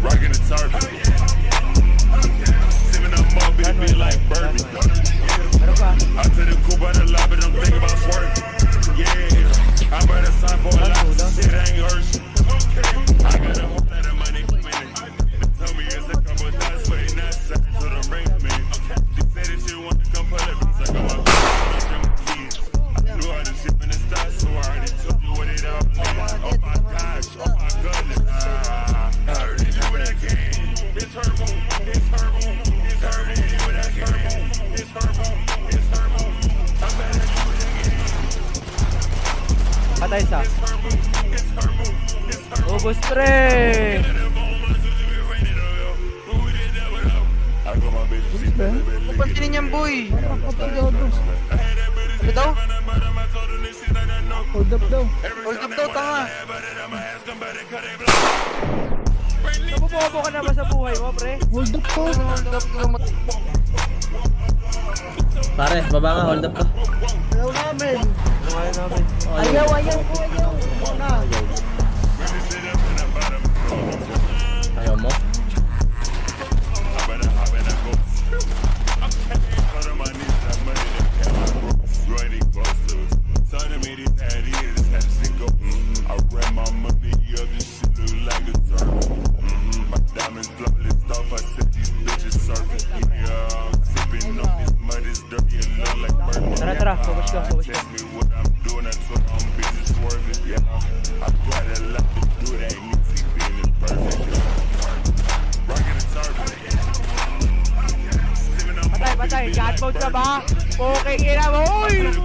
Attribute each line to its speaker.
Speaker 1: Rockin' the turban. Sippin' up more, bitch, like bourbon. I took the coupe out the lot, but I'm thinking about swerving. Yeah, I better sign for a lot. Shit ain't hurt. I got a whole lot of money coming in. They told me it's a couple dollars, but it's not set to the ring, man. She said that she want to come pull up, it's like I'm up. I knew all this shit in the start, so I already told you what it all meant. Oh my gosh, oh my goodness. I already knew what I came. It's her room, it's her room, it's her room. What I came. It's her room, it's her room. I'm better than you again.
Speaker 2: Patay isa.
Speaker 1: It's her room, it's her room, it's her room.
Speaker 2: Ubus pre.
Speaker 3: Pansinin niyang boy. Ano daw?
Speaker 4: Hold up daw.
Speaker 3: Hold up daw, tanga.
Speaker 2: Nabubobo ka na ba sa buhay mo, pre?
Speaker 4: Hold up po.
Speaker 3: Hold up daw.
Speaker 5: Pare, baba nga, hold up ka.
Speaker 4: Ayaw namin.
Speaker 2: Ayaw namin.
Speaker 4: Ayaw ko, ayaw. Na.
Speaker 5: Ayaw mo?
Speaker 2: Tara, tara. Focus ka, focus ka. Patay, patay. God mode ka ba? Okay, ina mo. Uy!